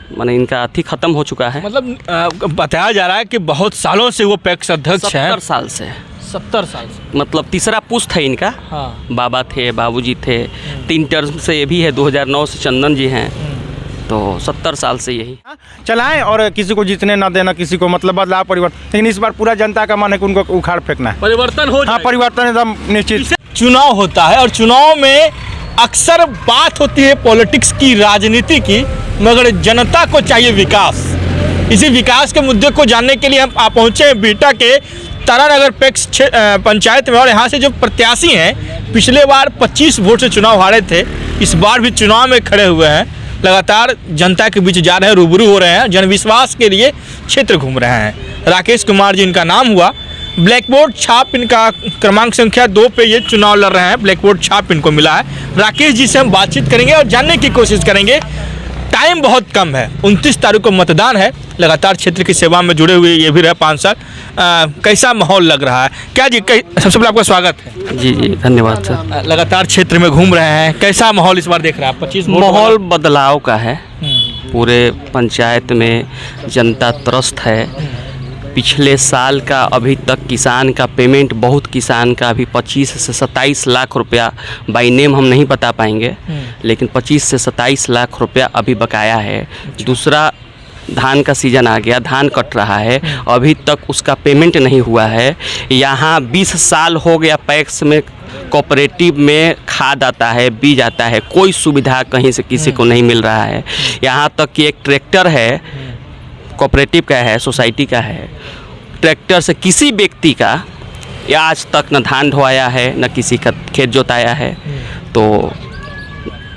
माने इनका अथी खत्म हो चुका है। मतलब बताया जा रहा है कि बहुत सालों से वो पैक्स अध्यक्ष हैं। 70 साल से। 70 साल से मतलब तीसरा पुश्त है इनका। हाँ। बाबा थे, बाबूजी थे, 3 टर्म से ये भी है, 2009 से चंदन जी हैं, तो 70 साल से यही चलाएं और किसी को जीतने ना देना, किसी को मतलब बदलाव परिवर्तन। लेकिन इस बार पूरा जनता का मन है कि उनको उखाड़ फेंकना है। परिवर्तन हो हाँ, परिवर्तन एकदम निश्चित। चुनाव होता है और चुनाव में अक्सर बात होती है पॉलिटिक्स की, राजनीति की, मगर जनता को चाहिए विकास। इसी विकास के मुद्दे को जानने के लिए हम पहुँचे हैं बिहटा के तारानगर पैक्स पंचायत में। और यहाँ से जो प्रत्याशी हैं, पिछले बार 25 वोट से चुनाव हारे थे, इस बार भी चुनाव में खड़े हुए हैं, लगातार जनता के बीच जा रहे हैं, रूबरू हो रहे हैं, जनविश्वास के लिए क्षेत्र घूम रहे हैं। राकेश कुमार जी इनका नाम हुआ। ब्लैक बोर्ड छाप इनका क्रमांक संख्या 2 पे ये चुनाव लड़ रहे हैं, ब्लैक बोर्ड छाप इनको मिला है। राकेश जी से हम बातचीत करेंगे और जानने की कोशिश करेंगे। टाइम बहुत कम है, 29 तारीख को मतदान है। लगातार क्षेत्र की सेवा में जुड़े हुए ये भी रहे 5 साल। कैसा माहौल लग रहा है क्या जी? सबसे पहले आपका स्वागत है। जी जी, धन्यवाद सर। लगातार क्षेत्र में घूम रहे हैं, कैसा माहौल इस बार देख रहे हैं आप? 25 माहौल बदलाव का है। पूरे पंचायत में जनता त्रस्त है। पिछले साल का अभी तक किसान का पेमेंट, बहुत किसान का अभी 25 से 27 लाख रुपया बाई नेम हम नहीं बता पाएंगे, लेकिन 25 से 27 लाख रुपया अभी बकाया है। दूसरा, धान का सीज़न आ गया, धान कट रहा है, अभी तक उसका पेमेंट नहीं हुआ है। यहाँ 20 साल हो गया पैक्स में, कोऑपरेटिव में खाद आता है, बीज आता है, कोई सुविधा कहीं से किसी को नहीं मिल रहा है। यहाँ तक कि एक ट्रैक्टर है, कोऑपरेटिव का है, सोसाइटी का है, ट्रैक्टर से किसी व्यक्ति का या आज तक न धान ढोया है, न किसी का खेत जोताया है। तो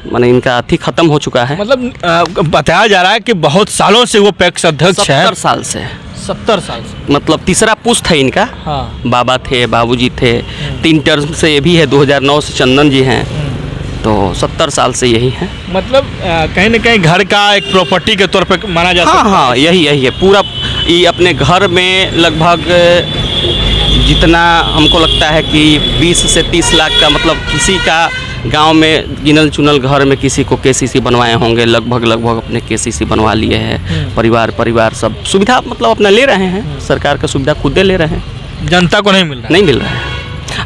माने इनका अथी खत्म हो चुका है। मतलब बताया जा रहा है कि बहुत सालों से वो पैक्स अध्यक्ष हैं। 70 साल से। 70 साल से। मतलब तीसरा पुश्त है इनका। हाँ। बाबा थे, बाबूजी थे, 3 टर्म से ये भी है, 2009 से चंदन जी हैं, तो 70 साल से यही है। मतलब कहीं न कहीं घर का एक प्रॉपर्टी के तौर पे माना जा सकता है। हाँ, यही है पूरा। ये अपने घर में लगभग जितना हमको लगता है कि 20 से 30 लाख का, मतलब किसी का गांव में गिनल चुनल घर में किसी को केसीसी बनवाए होंगे, लगभग अपने केसीसी बनवा लिए हैं। परिवार सब सुविधा मतलब अपना ले रहे हैं, सरकार का सुविधा खुद ले रहे हैं। जनता को नहीं मिल रहा है।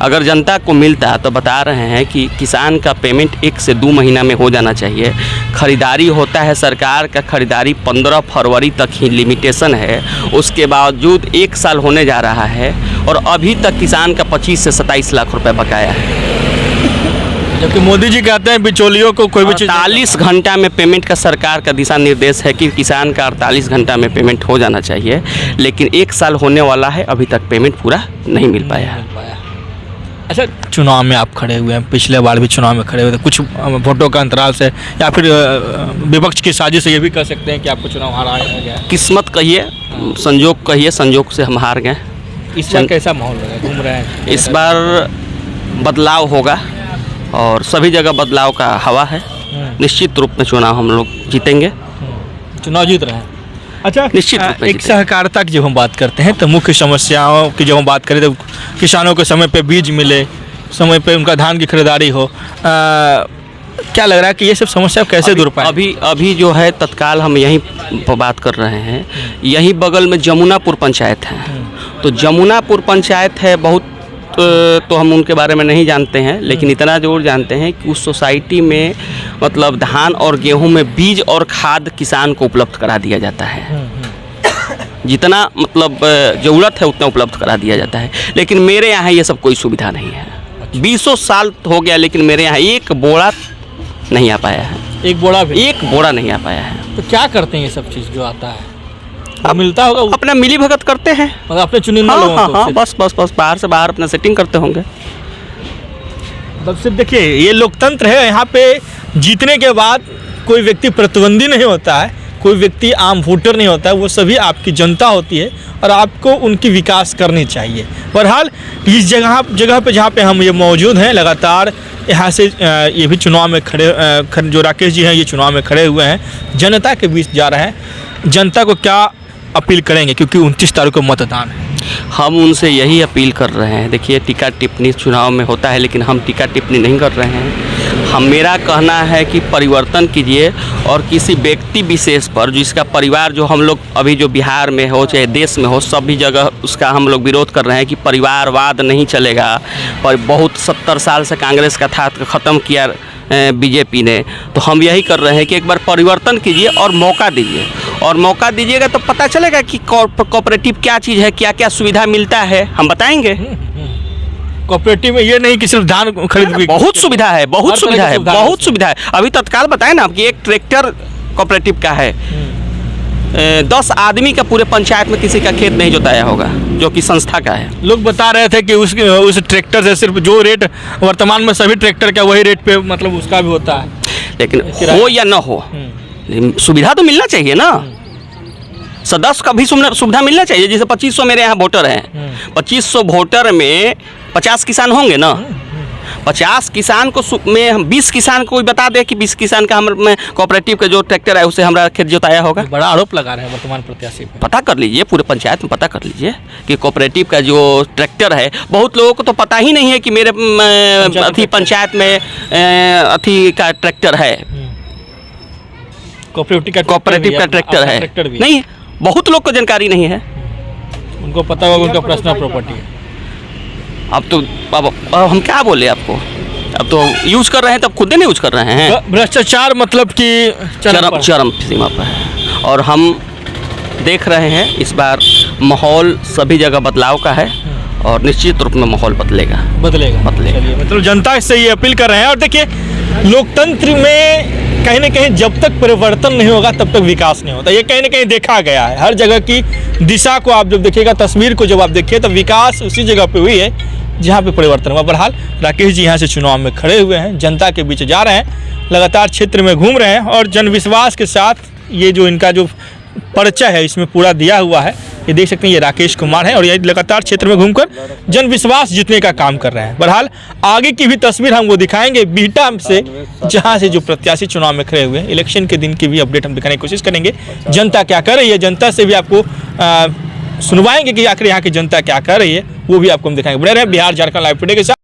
अगर जनता को मिलता तो बता रहे हैं कि किसान का पेमेंट 1 से 2 महीना में हो जाना चाहिए। खरीदारी होता है, सरकार का खरीदारी 15 फरवरी तक ही लिमिटेशन है, उसके बावजूद 1 साल होने जा रहा है और अभी तक किसान का 25 से 27 लाख रुपए बकाया है। जबकि मोदी जी कहते हैं बिचौलियों को कोई भी 48 घंटा में पेमेंट का सरकार का दिशा निर्देश है कि किसान का 48 घंटा में पेमेंट हो जाना चाहिए, लेकिन 1 साल होने वाला है, अभी तक पेमेंट पूरा नहीं मिल पाया है। अच्छा, चुनाव में आप खड़े हुए हैं, पिछले बार भी चुनाव में खड़े हुए थे, कुछ वोटों का अंतराल से या फिर विपक्ष की साजिश से ये भी कह सकते हैं कि आपको चुनाव हारा गया? किस्मत कहिए, संजोग कहिए, संजोग से हम हार गए। इस बार कैसा माहौल लगा, घूम रहे हैं? इस बार बदलाव होगा और सभी जगह बदलाव का हवा है। निश्चित रूप में चुनाव हम लोग जीतेंगे। चुनाव जीत रहे हैं। अच्छा, निश्चित रूप में एक सहकारिता की जब हम बात करते हैं तो मुख्य समस्याओं की जब हम बात करें तो किसानों को समय पे बीज मिले, समय पे उनका धान की खरीदारी हो, क्या लग रहा है कि ये सब समस्या कैसे दूर पाए? अभी जो है तत्काल हम यहीं पर बात कर रहे हैं, यहीं बगल में जमुनापुर पंचायत है। तो जमुनापुर पंचायत है, बहुत तो हम उनके बारे में नहीं जानते हैं, लेकिन इतना जरूर जानते हैं कि उस सोसाइटी में मतलब धान और गेहूं में बीज और खाद किसान को उपलब्ध करा दिया जाता है। जितना मतलब ज़रूरत है उतना उपलब्ध करा दिया जाता है, लेकिन मेरे यहाँ ये सब कोई सुविधा नहीं है। 20 साल हो गया, लेकिन मेरे यहाँ एक बोरा नहीं आ पाया है। एक बोरा नहीं आ पाया है। तो क्या करते हैं ये सब चीज़ जो आता है? अब मिलता होगा, अपना मिली भगत करते हैं, मतलब अपने चुनिंदा लोगों को। हाँ, बस बाहर से बाहर अपना सेटिंग करते होंगे। तब सिर्फ देखिए, ये लोकतंत्र है, यहाँ पे जीतने के बाद कोई व्यक्ति प्रतिद्वंदी नहीं होता है, कोई व्यक्ति आम वोटर नहीं होता है, वो सभी आपकी जनता होती है और आपको उनकी विकास करनी चाहिए। बहरहाल इस जगह पे जहाँ पे हम ये मौजूद हैं, लगातार यहाँ से ये भी चुनाव में खड़े जो राकेश जी हैं, ये चुनाव में खड़े हुए हैं, जनता के बीच जा रहे हैं। जनता को क्या अपील करेंगे, क्योंकि 29 तारीख को मतदान है? हम उनसे यही अपील कर रहे हैं। देखिए, टीका टिप्पणी चुनाव में होता है, लेकिन हम टीका टिप्पणी नहीं कर रहे हैं। हम मेरा कहना है कि परिवर्तन कीजिए और किसी व्यक्ति विशेष पर जिसका परिवार जो हम लोग अभी जो बिहार में हो चाहे देश में हो सभी जगह उसका हम लोग विरोध कर रहे हैं कि परिवारवाद नहीं चलेगा। पर बहुत 70 साल से कांग्रेस का था ख़त्म किया बीजेपी ने, तो हम यही कर रहे हैं कि एक बार परिवर्तन कीजिए और मौका दीजिए, और मौका दीजिएगा तो पता चलेगा कि कोऑपरेटिव क्या चीज़ है, क्या क्या सुविधा मिलता है, हम बताएंगे। कोऑपरेटिव में ये नहीं कि सिर्फ धान खरीद, बहुत सुविधा है, बहुत हर तरह सुविधा की है, सुविधा बहुत सुविधा है। अभी तत्काल बताए ना कि एक ट्रैक्टर कोऑपरेटिव का है, 10 आदमी का पूरे पंचायत में किसी का खेत नहीं जोताया होगा जो कि संस्था का है। लोग बता रहे थे कि उस ट्रैक्टर से सिर्फ जो रेट वर्तमान में सभी ट्रैक्टर का वही रेट पे मतलब उसका भी होता है, लेकिन हो या न हो सुविधा तो मिलना चाहिए ना। सदस्य का भी सुविधा मिलना चाहिए। जैसे 2500 मेरे यहाँ वोटर हैं, 2500 वोटर में 50 किसान होंगे ना। 50 किसान को में हम 20 किसान को बता दें कि 20 किसान का हमारे कोऑपरेटिव का जो ट्रैक्टर है उससे हमारा खेत जोताया होगा। बड़ा आरोप लगा रहे हैं वर्तमान प्रत्याशी पे। पता कर लीजिए, पूरे पंचायत में पता कर लीजिए कि कोऑपरेटिव का जो ट्रैक्टर है, बहुत लोगों को तो पता ही नहीं है कि मेरे अथी पंचायत में अथी का ट्रैक्टर है, कोऑपरेटिव का ट्रैक्टर है नहीं, बहुत लोग को जानकारी नहीं है। उनको पता होगा उनका पर्सनल प्रॉपर्टी है। अब हम क्या बोले आपको, अब तो यूज कर रहे हैं, तब खुद नहीं यूज कर रहे हैं। भ्रष्टाचार मतलब कि चरम सीमा पर है, और हम देख रहे हैं इस बार माहौल सभी जगह बदलाव का है और निश्चित रूप में माहौल बदलेगा। चलिए, मतलब जनता से ये अपील कर रहे हैं। और देखिए, लोकतंत्र में कहीं ना कहीं जब तक परिवर्तन नहीं होगा तब तक विकास नहीं होता। ये कहीं ना कहीं देखा गया है। हर जगह की दिशा को आप जब देखिएगा, तस्वीर को जब आप देखिए, तो विकास उसी जगह पे हुई है जहाँ पे परिवर्तन हुआ। बहरहाल राकेश जी यहाँ से चुनाव में खड़े हुए हैं, जनता के बीच जा रहे हैं, लगातार क्षेत्र में घूम रहे हैं और जनविश्वास के साथ ये जो इनका जो परिचय है इसमें पूरा दिया हुआ है। ये देख सकते हैं, ये राकेश कुमार है और ये लगातार क्षेत्र में घूमकर जनविश्वास जीतने का काम कर रहे हैं। बहरहाल आगे की भी तस्वीर हम वो दिखाएंगे बिहटा से, जहां से जो प्रत्याशी चुनाव में खड़े हुए हैं। इलेक्शन के दिन की भी अपडेट हम दिखाने की कोशिश करेंगे। जनता क्या कर रही है, जनता से भी आपको सुनवाएंगे कि आखिर यहाँ की जनता क्या कर रही है, वो भी आपको हम दिखाएंगे। बने रहे बिहार झारखंड लाइव टुडे के साथ।